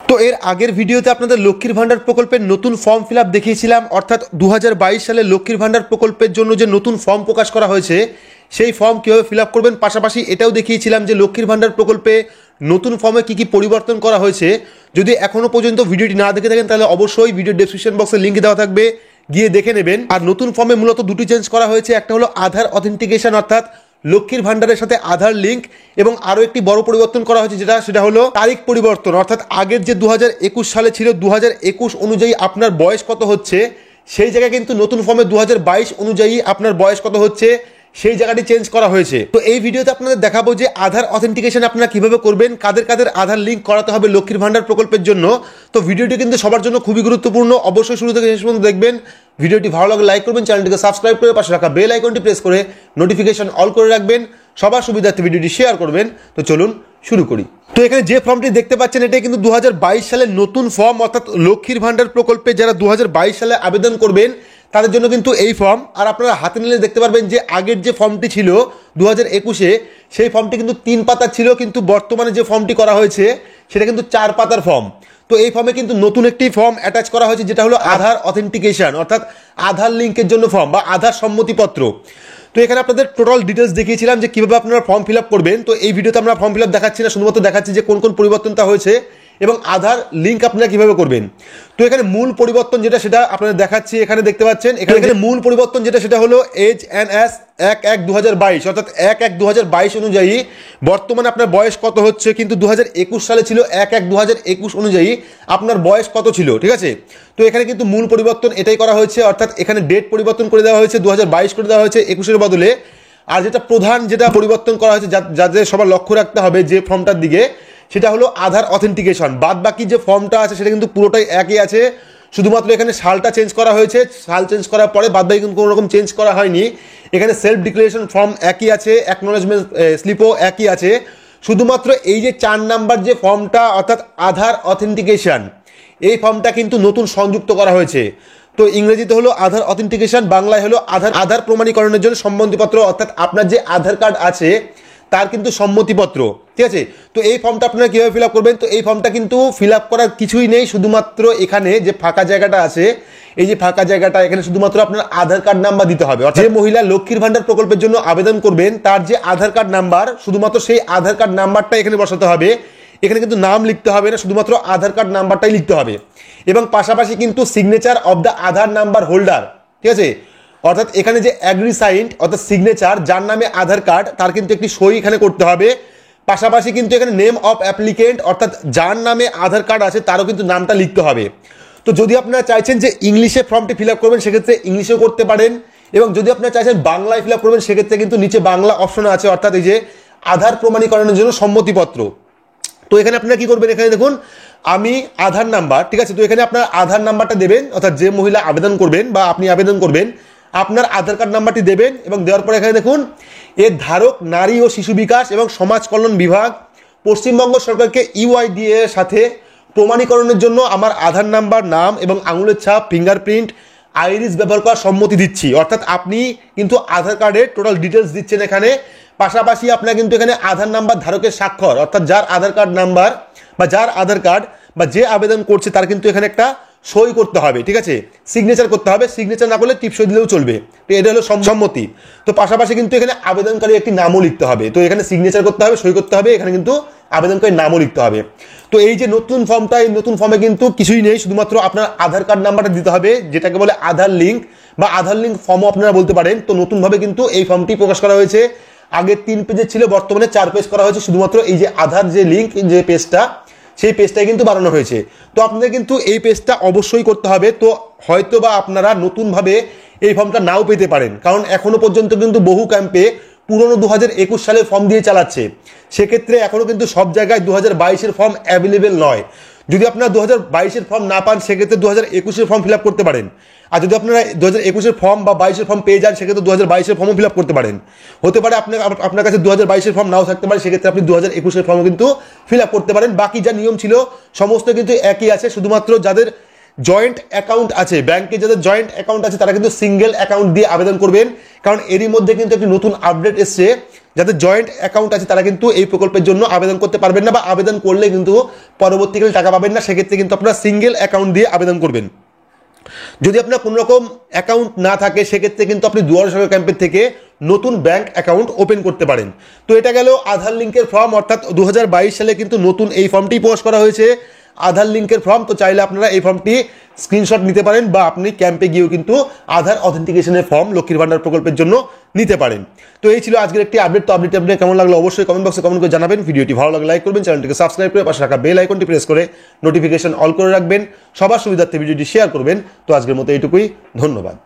তো এর আগের ভিডিওতে আপনাদের লক্ষ্মীর ভান্ডার প্রকল্পের নতুন ফর্ম ফিল আপ দেখিয়েছিলাম, অর্থাৎ 2022 সালে লক্ষ্মীর ভান্ডার প্রকল্পের জন্য যে নতুন ফর্ম প্রকাশ করা হয়েছে সেই ফর্ম কীভাবে ফিল আপ করবেন। পাশাপাশি এটাও দেখিয়েছিলাম যে লক্ষ্মীর ভান্ডার প্রকল্পে নতুন ফর্মে কী কী পরিবর্তন করা হয়েছে। যদি এখনও পর্যন্ত ভিডিওটি না দেখে থাকেন তাহলে অবশ্যই ভিডিও ডেসক্রিপশন বক্সে লিঙ্ক দেওয়া থাকবে, গিয়ে দেখে নেবেন। আর নতুন ফর্মে মূলত দুটি চেঞ্জ করা হয়েছে, একটা হলো আধার অথেন্টিকেশন অর্থাৎ লক্ষ্মীর ভান্ডারের সাথে আধার লিঙ্ক, এবং আরও একটি বড় পরিবর্তন করা হয়েছে সেটা হলো তারিখ পরিবর্তন। অর্থাৎ আগের যে 2021 সালে ছিল 2021 অনুযায়ী আপনার বয়স কত হচ্ছে সেই জায়গায় কিন্তু নতুন ফর্মে 2022 অনুযায়ী আপনার বয়স কত হচ্ছে সেই জায়গাটি চেঞ্জ করা হয়েছে। তো এই ভিডিওতে আপনাদের দেখাবো যে আধার অথেন্টিকেশন আপনারা কিভাবে করবেন, কাদের কাদের আধার লিঙ্ক করাতে হবে লক্ষ্মীর ভান্ডার প্রকল্পের জন্য। তো ভিডিওটি কিন্তু সবার জন্য খুবই গুরুত্বপূর্ণ, অবশ্যই শুরু থেকে শেষ পর্যন্ত দেখবেন। ভিডিওটি ভালো লাগলে লাইক করবেন, চ্যানেলটিকে সাবস্ক্রাইব করে পাশে রাখা বেল আইকনটি প্রেস করে নোটিফিকেশন অল করে রাখবেন, সবার সুবিধার্থে ভিডিওটি শেয়ার করবেন। তো চলুন শুরু করি। তো এখানে যে ফর্মটি দেখতে পাচ্ছেন এটাই কিন্তু 2022 সালের নতুন ফর্ম, অর্থাৎ লক্ষ্মীর ভান্ডার প্রকল্পে যারা 2022 সালে আবেদন করবেন তাদের জন্য কিন্তু এই ফর্ম। আর আপনারা হাতে নিলে দেখতে পারবেন যে আগের যে ফর্মটি ছিল 2021-এ সেই ফর্মটি কিন্তু 3 পাতার ছিল, কিন্তু বর্তমানে যে ফর্মটি করা হয়েছে সেটা কিন্তু 4 পাতার ফর্ম। তো এই ফর্মে কিন্তু নতুন একটি ফর্ম অ্যাটাচ করা হয়েছে যেটা হলো আধার অথেন্টিকেশন অর্থাৎ আধার লিঙ্কের জন্য ফর্ম বা আধার সম্মতিপত্র। তো এখানে আপনাদের টোটাল ডিটেলস দেখিয়েছিলাম যে কীভাবে আপনারা ফর্ম ফিল আপ করবেন। তো এই ভিডিওতে আমরা ফর্ম ফিল আপ দেখাচ্ছি না, শুধুমাত্র দেখাচ্ছি যে কোন কোন পরিবর্তনটা হয়েছে এবং আধার লিঙ্ক আপনারা কীভাবে করবেন। তো এখানে মূল পরিবর্তন যেটা সেটা আপনাদের দেখাচ্ছি, এখানে দেখতে পাচ্ছেন। এখানে মূল পরিবর্তন যেটা হলো HNS 1/1/2022 অর্থাৎ 1/1/2022 অনুযায়ী বর্তমানে আপনার বয়স কত হচ্ছে, কিন্তু 2021 সালে ছিল 1/1/2021 অনুযায়ী আপনার বয়স কত ছিল, ঠিক আছে। তো এখানে কিন্তু মূল পরিবর্তন এটাই করা হয়েছে, অর্থাৎ এখানে ডেট পরিবর্তন করে দেওয়া হয়েছে, 2022 করে দেওয়া হয়েছে 21-এর বদলে। আর যেটা প্রধান যেটা পরিবর্তন করা হয়েছে যাদের সবার লক্ষ্য রাখতে হবে যে ফর্মটার দিকে, সেটা হলো আধার অথেন্টিকেশন। বাদ বাকি যে ফর্মটা আছে সেটা কিন্তু পুরোটাই একই আছে, শুধুমাত্র এখানে সালটা চেঞ্জ করা হয়েছে। সাল চেঞ্জ করার পরে বাদ বাকি কিন্তু কোনো রকম চেঞ্জ করা হয়নি। এখানে সেলফ ডিক্লারেশন ফর্ম একই আছে, অ্যাকনোলেজমেন্ট স্লিপও একই আছে, শুধুমাত্র এই যে 4 নাম্বার যে ফর্মটা অর্থাৎ আধার অথেন্টিকেশন এই ফর্মটা কিন্তু নতুন সংযুক্ত করা হয়েছে। তো ইংরেজিতে হলো আধার অথেন্টিকেশন, বাংলায় হলো আধার প্রমাণীকরণের জন্য সম্মতিপত্র, অর্থাৎ আপনার যে আধার কার্ড আছে তার কিন্তু সম্মতিপত্র, ঠিক আছে। তো এই ফর্মটা আপনারা কীভাবে ফিল আপ করবেন, তো এই ফর্মটা কিন্তু ফিল আপ করার কিছুই নেই, শুধুমাত্র এখানে যে ফাঁকা জায়গাটা আছে এই যে ফাঁকা জায়গাটা এখানে শুধুমাত্র আপনার আধার কার্ড নাম্বার দিতে হবে। অর্থাৎ যে মহিলা লক্ষ্মীর ভান্ডার প্রকল্পের জন্য আবেদন করবেন তার যে আধার কার্ড নাম্বার, শুধুমাত্র সেই আধার কার্ড নাম্বারটা এখানে বসাতে হবে। এখানে কিন্তু নাম লিখতে হবে না, শুধুমাত্র আধার কার্ড নাম্বারটাই লিখতে হবে। এবং পাশাপাশি কিন্তু signature of the Aadhaar number holder, ঠিক আছে। অর্থাৎ এখানে যে অ্যাগ্রি সাইন্ড অর্থাৎ সিগনেচার যার নামে আধার কার্ড তার কিন্তু একটি সই এখানে করতে হবে। পাশাপাশি কিন্তু এখানে নেম অফ অ্যাপ্লিকেন্ট অর্থাৎ যার নামে আধার কার্ড আছে তারও কিন্তু নামটা লিখতে হবে। তো যদি আপনারা চাইছেন যে ইংলিশে ফর্মটি ফিল আপ করবেন সেক্ষেত্রে ইংলিশেও করতে পারেন, এবং যদি আপনারা চাইছেন বাংলায় ফিল আপ করবেন সেক্ষেত্রে কিন্তু নিচে বাংলা অপশন আছে, অর্থাৎ এই যে আধার প্রমাণীকরণের জন্য সম্মতিপত্র। তো এখানে আপনারা কি করবেন, এখানে দেখুন আমি আধার নাম্বার, ঠিক আছে। তো এখানে আপনার আধার নাম্বারটা দেবেন, অর্থাৎ যে মহিলা আবেদন করবেন বা আপনি আবেদন করবেন আপনার আধার কার্ড নাম্বারটি দেবেন, এবং দেওয়ার পরে এখানে দেখুন এর ধারক নারী ও শিশু বিকাশ এবং সমাজ কল্যাণ বিভাগ পশ্চিমবঙ্গ সরকারকে UIDAI এর সাথে প্রমাণীকরণের জন্য আমার আধার নাম্বার, নাম এবং আঙুলের ছাপ, ফিঙ্গারপ্রিন্ট, আইরিস ব্যবহার করার সম্মতি দিচ্ছি। অর্থাৎ আপনি কিন্তু আধার কার্ডের টোটাল ডিটেলস দিচ্ছেন এখানে। পাশাপাশি আপনার কিন্তু এখানে আধার নাম্বার ধারকের স্বাক্ষর, অর্থাৎ যার আধার কার্ড নাম্বার বা যার আধার কার্ড বা যে আবেদন করছে তার কিন্তু এখানে একটা সই করতে হবে, ঠিক আছে, সিগনেচার করতে হবে। সিগনেচার না করলে টিপসই দিলেও চলবে। তো এটা হলো সম্মতি। তো পাশাপাশি কিন্তু এখানে আবেদনকারী একটি নামও লিখতে হবে। তো এখানে সিগনেচার করতে হবে, সই করতে হবে, এখানে কিন্তু আবেদনকারীর নামও লিখতে হবে। তো এই যে নতুন ফর্মটা, এই নতুন ফর্মে কিন্তু কিছুই নেই, শুধুমাত্র আপনার আধার কার্ড নাম্বারটা দিতে হবে, যেটাকে বলে আধার লিঙ্ক বা আধার লিঙ্ক ফর্মও আপনারা বলতে পারেন। তো নতুনভাবে কিন্তু এই ফর্মটি প্রকাশ করা হয়েছে। আগে 3 পেজের ছিল, বর্তমানে 4 পেজ করা হয়েছে, শুধুমাত্র এই যে আধার যে লিঙ্ক যে পেজটা সেই পেজটাই কিন্তু বানানো হয়েছে। তো আপনাদের কিন্তু এই পেজটা অবশ্যই করতে হবে। তো হয়তো বা আপনারা নতুনভাবে এই ফর্মটা নাও পেতে পারেন, কারণ এখনো পর্যন্ত কিন্তু বহু ক্যাম্পে পুরনো 2021 সালের ফর্ম দিয়ে চালাচ্ছে। সেক্ষেত্রে এখনও কিন্তু সব জায়গায় 2022-এর ফর্ম অ্যাভেলেবেল নয়। যদি আপনারা 2022-এর ফর্ম না পান সেক্ষেত্রে 2021-এর ফর্ম ফিল আপ করতে পারেন। আর যদি আপনারা 2021-এর ফর্ম বা 22-এর ফর্ম পেয়ে যান সেক্ষেত্রে 2022-এর ফর্মও ফিল আপ করতে পারেন। হতে পারে আপনার কাছে 2022-এর ফর্ম নাও থাকতে পারে, সেক্ষেত্রে আপনি 2021-এর ফর্মও কিন্তু ফিল আপ করতে পারেন। বাকি যা নিয়ম ছিল সমস্ত কিন্তু একই আছে, শুধুমাত্র যাদের জয়েন্ট অ্যাকাউন্ট আছে ব্যাংকে, যাদের জয়েন্ট অ্যাকাউন্ট আছে তারা কিন্তু সিঙ্গেল অ্যাকাউন্ট দিয়ে আবেদন করবেন, কারণ এরই মধ্যে কিন্তু একটি নতুন আপডেট এসছে যাদের জয়েন্ট অ্যাকাউন্ট আছে তারা কিন্তু এই প্রকল্পের জন্য আবেদন করতে পারবেন না, বা আবেদন করলে কিন্তু পরবর্তীকালে টাকা পাবেন না। সেক্ষেত্রে কিন্তু আপনারা সিঙ্গেল অ্যাকাউন্ট দিয়ে আবেদন করবেন। যদি আপনার কোনো রকম অ্যাকাউন্ট না থাকে সেক্ষেত্রে কিন্তু আপনি দুয়ারে সরকার ক্যাম্পের থেকে নতুন ব্যাংক অ্যাকাউন্ট ওপেন করতে পারেন। তো এটা গেল আধার লিঙ্কের ফর্ম, অর্থাৎ 2022 সালে কিন্তু নতুন এই ফর্মটি প্রকাশ করা হয়েছে, আধার লিঙ্কের ফর্ম। তো চাইলে আপনারা এই ফর্মটি স্ক্রিনশট নিতে পারেন, বা আপনি ক্যাম্পে গিয়েও কিন্তু আধার অথেন্টিকেশনের ফর্ম লক্ষ্মীর ভান্ডার প্রকল্পের জন্য নিতে পারেন। তো এই ছিল আজকের একটি আপডেট। তো আপডেট কেমন লাগলো অবশ্যই কমেন্ট বক্সে কমেন্ট করে জানাবেন। ভিডিওটি ভালো লাগলে লাইক করবেন, চ্যানেলটিকে সাবস্ক্রাইব করে পাশে রাখা বেল আইকনটি প্রেস করে নোটিফিকেশন অল করে রাখবেন। সবার সুবিধার্থে ভিডিওটি শেয়ার করবেন। তো আজকের মতো এইটুকুই, ধন্যবাদ।